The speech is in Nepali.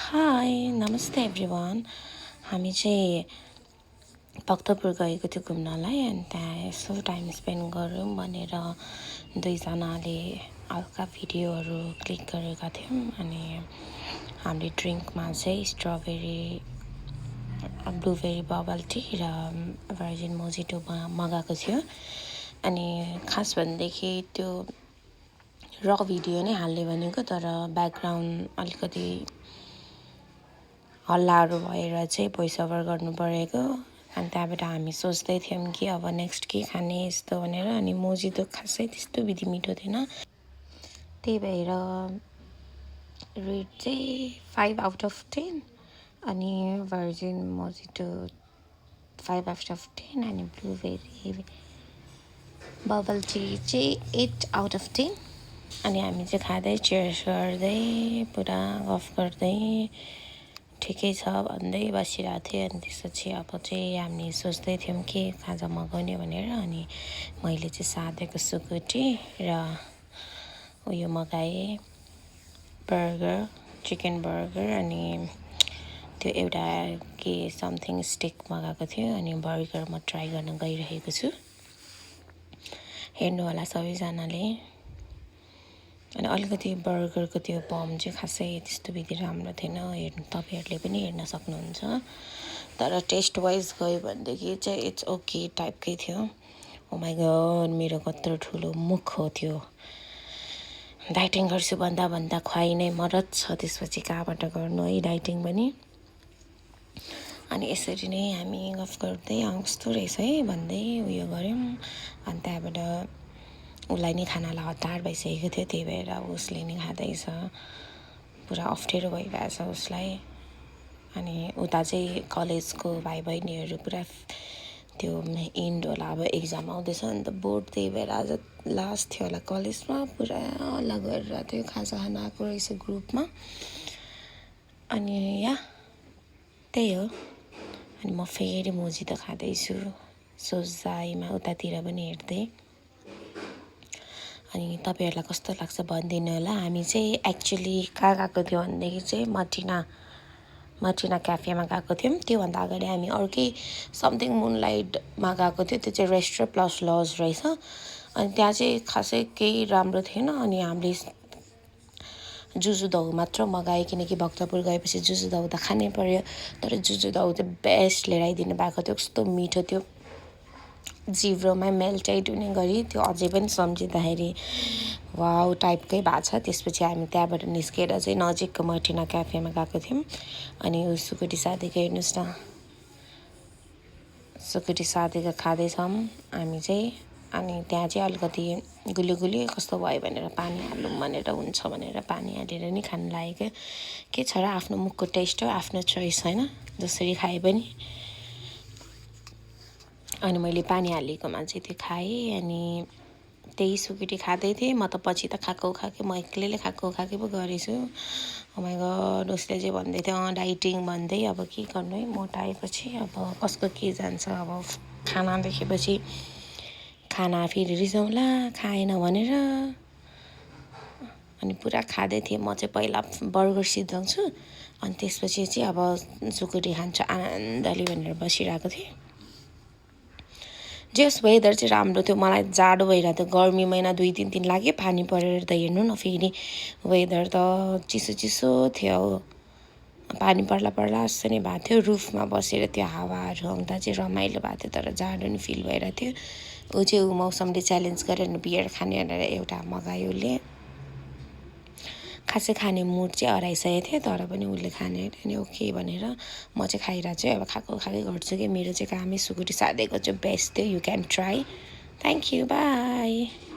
हाई नमस्ते एभ्रिवान। हामी चाहिँ भक्तपुर गएको थियो घुम्नलाई अनि त्यहाँ यसो टाइम स्पेन्ड गरौँ भनेर दुईजनाले हल्का भिडियोहरू क्लिक गरेका थियौँ। अनि हामीले ड्रिङ्कमा चाहिँ स्ट्रबेरी ब्लुबेरी बबल टी र भर्जिन मोजिटो मगाएको थियो। अनि खास भनेदेखि त्यो र भिडियो नै हाल्ने भनेको, तर ब्याकग्राउन्ड अलिकति हल्लाहरू भएर चाहिँ भोइस ओभर गर्नु परेको। अनि त्यहाँबाट हामी सोच्दै थियौँ कि अब नेक्स्ट के खाने यस्तो भनेर। अनि मोजिटो खासै त्यस्तो विधि मिठो थिएन, त्यही भएर रेट चाहिँ 5/10। अनि भर्जिन मोजिटो 5/10 अनि ब्लुबेरी बबल टी चाहिँ 8/10। अनि हामी चाहिँ खाँदै चियर्स गर्दै पुरा गफ गर्दै ठिकै छ भन्दै बसिरहेको थिएँ। अनि त्यसपछि अब चाहिँ हामी सोच्दै थियौँ कि खाजा मगाउने भनेर। अनि मैले चाहिँ सादेको सुकुटी र उयो मगाएँ, बर्गर, चिकन बर्गर। अनि त्यो एउटा के समथिङ स्टिक मगाएको थियो। अनि बर्गर म ट्राई गर्न गइरहेको छु, हेर्नु होला सबैजनाले। अनि अलिकति बर्गरको त्यो बम चाहिँ खासै त्यस्तो विधि राम्रो थिएन, हेर्नु तपाईँहरूले पनि हेर्न सक्नुहुन्छ। तर टेस्ट वाइज गयो भनेदेखि चाहिँ इट्स ओके टाइपकै थियो। ओ माई गड, मेरो कत्रो ठुलो मुख हो त्यो। डाइटिङ गर्छु भन्दा खुवाइ नै मरत छ, त्यसपछि कहाँबाट गर्नु है डाइटिङ पनि। अनि यसरी नै हामी गफ गर्दै कस्तो रहेछ है भन्दै उयो गऱ्यौँ। अनि त्यहाँबाट उसलाई नै खानालाई हतार भइसकेको थियो, त्यही भएर अब उसले नै खाँदैछ। पुरा अप्ठ्यारो भइरहेछ उसलाई। अनि उता चाहिँ कलेजको भाइ बहिनीहरू पुरा त्यो इन्ड होला, अब एक्जाम आउँदैछ नि त, बोर्ड, त्यही भएर आज लास्ट थियो होला कलेजमा। पुरा हल्ला गरेर थियो, खाजा खान आएको रहेछ ग्रुपमा। अनि त्यही हो। अनि म फेरि मोजिटो खाँदैछु सोच्दामा, उतातिर पनि हेर्दै। अनि तपाईँहरूलाई कस्तो लाग्छ भनिदिनु होला। हामी चाहिँ एक्चुअली कहाँ गएको थियो भनेदेखि चाहिँ मटिना क्याफेमा गएको थियौँ। त्योभन्दा अगाडि हामी अर्कै समथिङ मुनलाइटमा गएको थियो, त्यो चाहिँ रेस्टुरेन्ट प्लस लज रहेछ। अनि त्यहाँ चाहिँ खासै केही राम्रो थिएन। अनि हामीले जुजु दाउ मात्र मगायो, किनकि भक्तपुर गएपछि जुजु दाउ त खानै पर्यो। तर जुजु दाउ चाहिँ बेस्ट लिएर आइदिनु भएको थियो, कस्तो मिठो थियो, जिब्रोमा मेल्टेड हुने गरी थियो। अझै पनि सम्झिँदाखेरि वाउ टाइपकै भएको छ। त्यसपछि हामी त्यहाँबाट निस्केर चाहिँ नजिकको मटिना क्याफेमा गएको थियौँ। अनि सुकुटी साथीको हेर्नुहोस् न, सुकुटी साथीको खाँदैछौँ हामी चाहिँ। अनि त्यहाँ चाहिँ अलिकति गुलियो कस्तो भयो भनेर पानी हालौँ भनेर, हुन्छ भनेर पानी हालेर नि खानु लागेको। के छ र, आफ्नो मुखको टेस्ट हो, आफ्नो चोइस होइन, जसरी खाए पनि। अनि मैले पानी हालेकोमा चाहिँ त्यो खाएँ। अनि त्यही सुकुटी खाँदै थिएँ म त, पछि त खाएको म एक्लैले खाएको पो गरेछु। ओ माई गड, उसले चाहिँ भन्दै थियो डाइटिङ भन्दै। अब के गर्नु है, मोटाएपछि अब कसको के जान्छ। अब खाना देखेपछि खाना फेरि रिसाउँला खाएन भनेर। अनि पुरा खाँदै थिएँ म चाहिँ। पहिला बर्गर सिद्धाउँछु अनि त्यसपछि चाहिँ अब सुकुटी खान्छु आनन्दले भनेर बसिरहेको थिएँ। जस वेदर चाहिँ राम्रो थियो, मलाई जाडो भइरहेको थियो, गर्मी महिना 2-3 दिन लाग्यो पानी परेर त हेर्नु न। फेरि वेदर त चिसो थियो, पानी पर्ला जस्तो नै भएको थियो। रुफमा बसेर त्यो हावाहरू आउँदा चाहिँ रमाइलो भएको थियो, तर जाडो नि फिल भइरहेको थियो। ऊ चाहिँ मौसमले च्यालेन्ज गरेर बियर खाने भनेर एउटा मगायो उसले। खासै खाने मुड चाहिँ हराइसकेको थियो, तर पनि उसले खाने अनि ओके भनेर म चाहिँ खाइरहेको छु। अब खाएकै गर्छु कि, मेरो चाहिँ कामै सुकुटी सादेको चाहिँ बेस्ट थियो। You can try. Thank you, by.